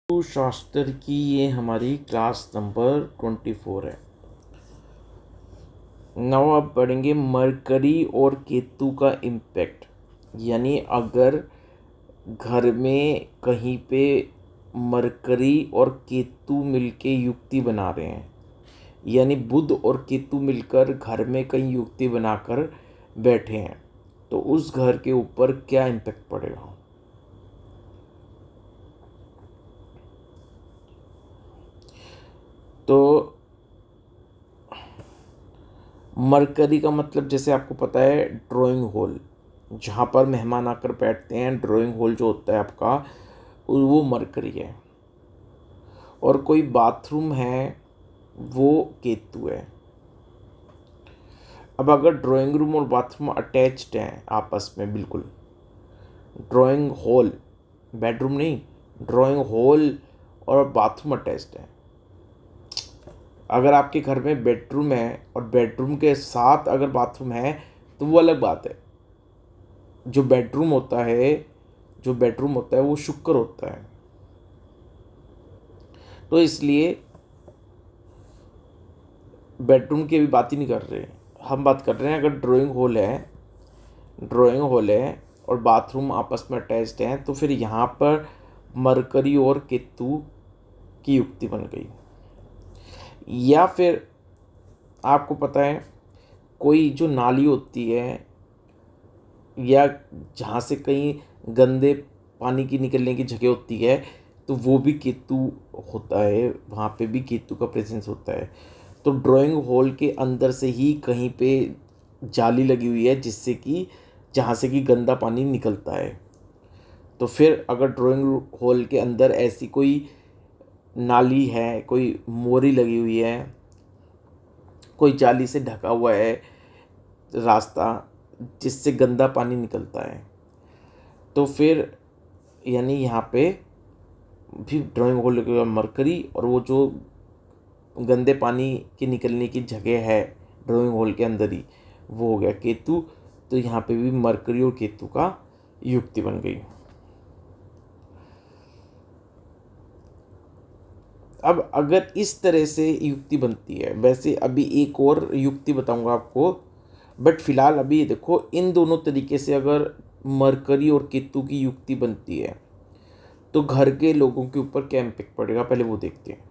शास्त्र की ये हमारी क्लास नंबर 24 है। नाउ आप पढ़ेंगे मरकरी और केतु का इम्पैक्ट। यानी अगर घर में कहीं पे मरकरी और केतु मिलके युक्ति बना रहे हैं, यानी बुध और केतु मिलकर घर में कहीं युक्ति बनाकर बैठे हैं, तो उस घर के ऊपर क्या इम्पैक्ट पड़ेगा। तो मरकरी का मतलब जैसे आपको पता है ड्राइंग हॉल, जहाँ पर मेहमान आकर बैठते हैं, ड्राइंग हॉल जो होता है आपका वो मरकरी है। और कोई बाथरूम है वो केतु है। अब अगर ड्राइंग रूम और बाथरूम अटैच्ड हैं आपस में, बिल्कुल ड्राइंग हॉल, बेडरूम नहीं, ड्राइंग हॉल और बाथरूम अटैच्ड है। अगर आपके घर में बेडरूम है और बेडरूम के साथ अगर बाथरूम है तो वो अलग बात है। जो बेडरूम होता है वो शुक्र होता है। तो इसलिए बेडरूम की अभी बात ही नहीं कर रहे, हम बात कर रहे हैं अगर ड्राइंग हॉल है और बाथरूम आपस में अटैच्ड हैं, तो फिर यहाँ पर मरकरी और केतु की युक्ति बन गई। या फिर आपको पता है कोई जो नाली होती है या जहाँ से कहीं गंदे पानी की निकलने की जगह होती है, तो वो भी केतु होता है, वहाँ पे भी केतु का प्रेजेंस होता है। तो ड्राइंग हॉल के अंदर से ही कहीं पे जाली लगी हुई है जिससे कि जहाँ से कि गंदा पानी निकलता है। तो फिर अगर ड्राइंग हॉल के अंदर ऐसी कोई नाली है, कोई मोरी लगी हुई है, कोई जाली से ढका हुआ है रास्ता जिससे गंदा पानी निकलता है, तो फिर यानी यहाँ पे भी ड्राइंग हॉल के मरकरी और वो जो गंदे पानी के निकलने की जगह है ड्राइंग हॉल के अंदर ही, वो हो गया केतु। तो यहाँ पे भी मरकरी और केतु का युक्ति बन गई। अब अगर इस तरह से युक्ति बनती है, वैसे अभी एक और युक्ति बताऊंगा आपको, बट फिलहाल अभी ये देखो इन दोनों तरीके से अगर मरकरी और केतु की युक्ति बनती है तो घर के लोगों के ऊपर क्या इम्पैक्ट पड़ेगा, पहले वो देखते हैं।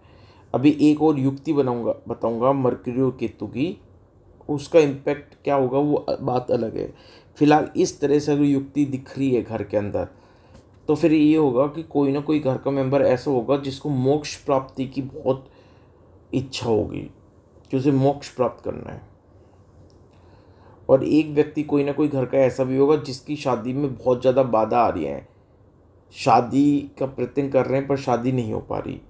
अभी एक और युक्ति बताऊंगा मरकरी और केतु की, उसका इम्पैक्ट क्या होगा वो बात अलग है। फिलहाल इस तरह से अगर युक्ति दिख रही है घर के अंदर, तो फिर ये होगा कि कोई ना कोई घर का मेंबर ऐसा होगा जिसको मोक्ष प्राप्ति की बहुत इच्छा होगी, कि उसे मोक्ष प्राप्त करना है। और एक व्यक्ति कोई ना कोई घर का ऐसा भी होगा जिसकी शादी में बहुत ज़्यादा बाधा आ रही है, शादी का प्रयत्न कर रहे हैं पर शादी नहीं हो पा रही।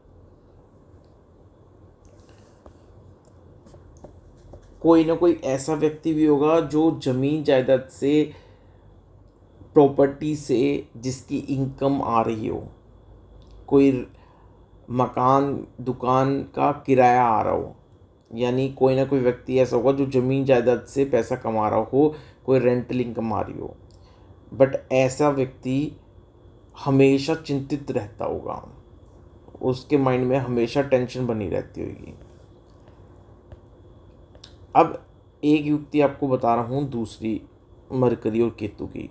कोई ना कोई ऐसा व्यक्ति भी होगा जो जमीन जायदाद से, प्रॉपर्टी से जिसकी इनकम आ रही हो, कोई मकान दुकान का किराया आ रहा हो, यानी कोई ना कोई व्यक्ति ऐसा होगा जो ज़मीन जायदाद से पैसा कमा रहा हो, कोई रेंटल इनकम आ रही हो। बट ऐसा व्यक्ति हमेशा चिंतित रहता होगा, उसके माइंड में हमेशा टेंशन बनी रहती होगी। अब एक युक्ति आपको बता रहा हूँ दूसरी, मरकरी और केतु की।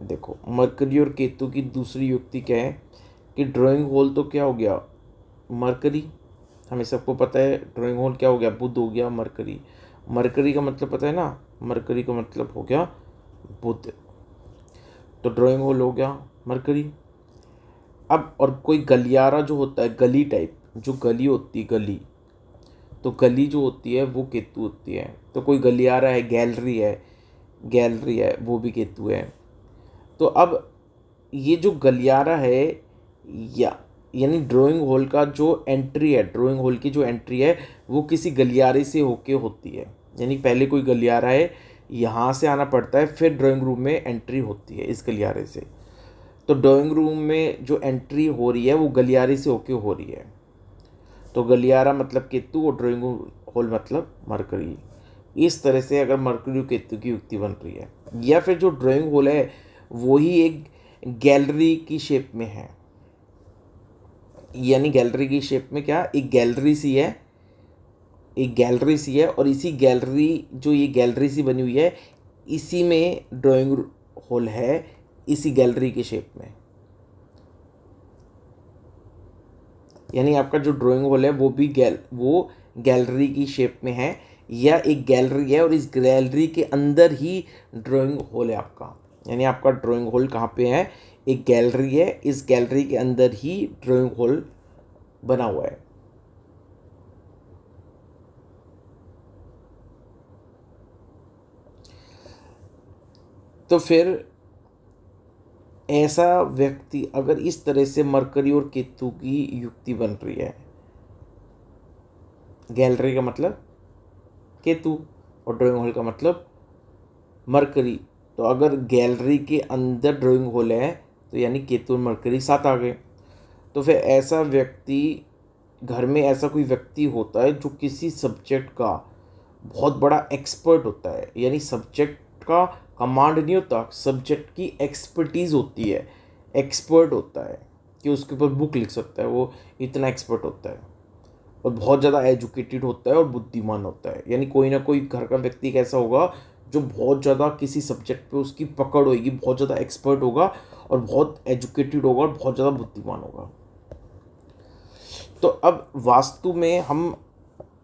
देखो मरकरी और केतु की दूसरी युक्ति क्या है कि ड्राइंग हॉल तो क्या हो गया मरकरी, हमें सबको पता है ड्राइंग हॉल क्या हो गया, बुध हो गया मरकरी। मरकरी का मतलब पता है ना, मरकरी का मतलब हो गया बुध। तो ड्राइंग हॉल हो गया मरकरी। अब और कोई गलियारा जो होता है, गली टाइप जो गली होती है, गली, तो गली जो होती है वो केतु होती है। तो कोई गलियारा है, गैलरी है वो भी केतु है। तो अब ये जो गलियारा है यानी ड्राइंग हॉल का जो एंट्री है, ड्राइंग हॉल की जो एंट्री है वो किसी गलियारे से होके होती है। यानी पहले कोई गलियारा है, यहाँ से आना पड़ता है, फिर ड्राइंग रूम में एंट्री होती है इस गलियारे से। तो ड्राइंग रूम में जो एंट्री हो रही है वो गलियारे से होके हो रही है। तो गलियारा मतलब केतु और ड्राइंग हॉल मतलब मरकरी। इस तरह से अगर मरकरी और केतु की युक्ति बन रही है, या फिर जो ड्राइंग हॉल है वही एक गैलरी की शेप में है, यानी गैलरी की शेप में क्या, एक गैलरी सी है, एक गैलरी सी है, और इसी गैलरी, जो ये गैलरी सी बनी हुई है, इसी में ड्राइंग हॉल है, इसी गैलरी की शेप में। यानी आपका जो ड्राइंग हॉल है वो भी वो गैलरी की शेप में है, या एक गैलरी है और इस गैलरी के अंदर ही ड्राइंग हॉल है आपका। यानी आपका ड्राइंग हॉल कहाँ पे है, एक गैलरी है, इस गैलरी के अंदर ही ड्राइंग हॉल बना हुआ है। तो फिर ऐसा व्यक्ति अगर इस तरह से मरकरी और केतु की युक्ति बन रही है, गैलरी का मतलब केतु और ड्राइंग हॉल का मतलब मरकरी, तो अगर गैलरी के अंदर ड्राइंग हॉल है तो यानी केतु और मरकरी साथ आ गए। तो फिर ऐसा व्यक्ति, घर में ऐसा कोई व्यक्ति होता है जो किसी सब्जेक्ट का बहुत बड़ा एक्सपर्ट होता है, यानी सब्जेक्ट का कमांड नहीं होता, सब्जेक्ट की एक्सपर्टीज़ होती है, एक्सपर्ट होता है कि उसके ऊपर बुक लिख सकता है, वो इतना एक्सपर्ट होता है, और बहुत ज़्यादा एजुकेटेड होता है और बुद्धिमान होता है। यानी कोई ना कोई घर का व्यक्ति कैसा होगा जो बहुत ज़्यादा किसी सब्जेक्ट पे उसकी पकड़ होगी, बहुत ज़्यादा एक्सपर्ट होगा और बहुत एजुकेटेड होगा और बहुत ज़्यादा बुद्धिमान होगा। तो अब वास्तु में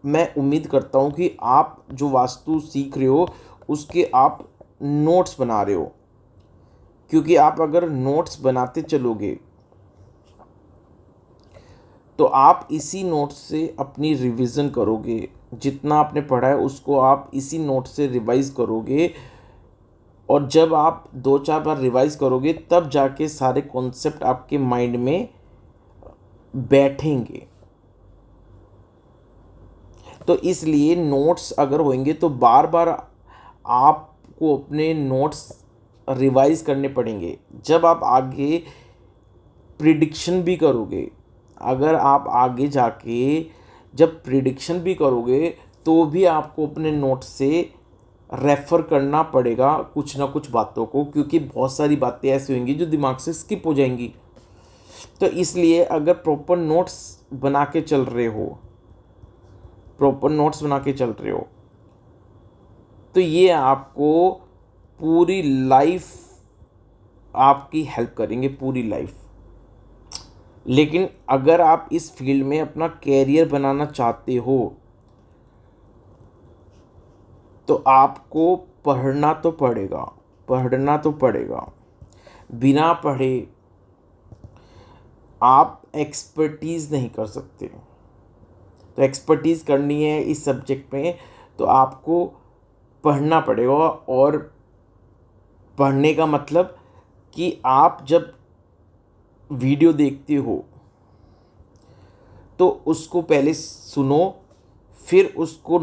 मैं उम्मीद करता हूँ कि आप जो वास्तु सीख रहे हो उसके आप नोट्स बना रहे हो, क्योंकि आप अगर नोट्स बनाते चलोगे तो आप इसी नोट से अपनी रिवीजन करोगे, जितना आपने पढ़ा है उसको आप इसी नोट से रिवाइज करोगे, और जब आप 2-4 बार रिवाइज करोगे तब जाके सारे कॉन्सेप्ट आपके माइंड में बैठेंगे। तो इसलिए नोट्स अगर होंगे तो बार बार आपको अपने नोट्स रिवाइज करने पड़ेंगे। जब आप आगे प्रिडिक्शन भी करोगे, अगर आप आगे जाके जब प्रिडिक्शन भी करोगे तो भी आपको अपने नोट से रेफ़र करना पड़ेगा कुछ ना कुछ बातों को, क्योंकि बहुत सारी बातें ऐसी होंगी जो दिमाग से स्किप हो जाएंगी। तो इसलिए अगर प्रॉपर नोट्स बना के चल रहे हो, तो ये आपको पूरी लाइफ आपकी हेल्प करेंगे, पूरी लाइफ। लेकिन अगर आप इस फील्ड में अपना कैरियर बनाना चाहते हो तो आपको पढ़ना तो पड़ेगा। बिना पढ़े आप एक्सपर्टीज़ नहीं कर सकते। तो एक्सपर्टीज़ करनी है इस सब्जेक्ट में तो आपको पढ़ना पड़ेगा, और पढ़ने का मतलब कि आप जब वीडियो देखते हो तो उसको पहले सुनो, फिर उसको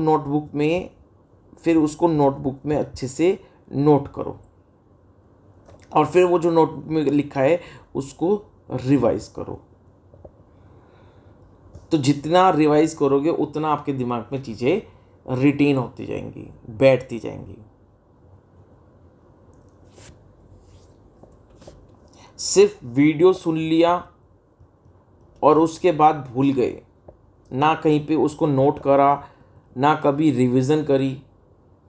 नोटबुक में अच्छे से नोट करो, और फिर वो जो नोटबुक में लिखा है उसको रिवाइज करो। तो जितना रिवाइज करोगे उतना आपके दिमाग में चीज़ें रिटेन होती जाएंगी, बैठती जाएंगी। सिर्फ वीडियो सुन लिया और उसके बाद भूल गए, ना कहीं पे उसको नोट करा, ना कभी रिवीजन करी,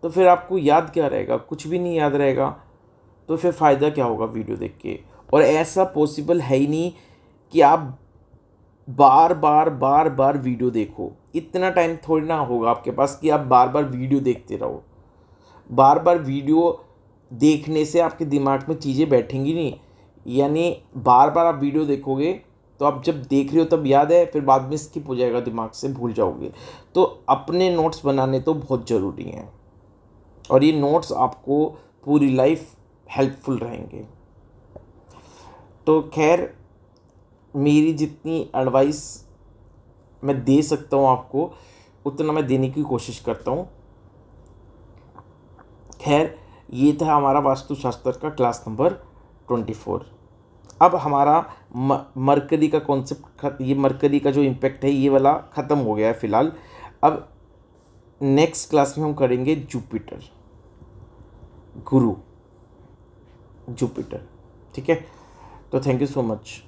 तो फिर आपको याद क्या रहेगा, कुछ भी नहीं याद रहेगा। तो फिर फ़ायदा क्या होगा वीडियो देख के। और ऐसा पॉसिबल है ही नहीं कि आप बार बार वीडियो देखो, इतना टाइम थोड़ी ना होगा आपके पास कि आप बार बार वीडियो देखते रहो। बार बार वीडियो देखने से आपके दिमाग में चीज़ें बैठेंगी नहीं, यानी बार बार आप वीडियो देखोगे तो आप जब देख रहे हो तब याद है, फिर बाद में स्किप हो जाएगा, दिमाग से भूल जाओगे। तो अपने नोट्स बनाने तो बहुत ज़रूरी हैं, और ये नोट्स आपको पूरी लाइफ हेल्पफुल रहेंगे। तो खैर, मेरी जितनी एडवाइस मैं दे सकता हूँ आपको उतना मैं देने की कोशिश करता हूँ। खैर, ये था हमारा वास्तुशास्त्र का क्लास नंबर 24। अब हमारा मरकरी का कॉन्सेप्ट, ये मरकरी का जो इम्पैक्ट है ये वाला ख़त्म हो गया है फ़िलहाल। अब नेक्स्ट क्लास में हम करेंगे जुपिटर, गुरु, जुपिटर। ठीक है, तो थैंक यू सो मच।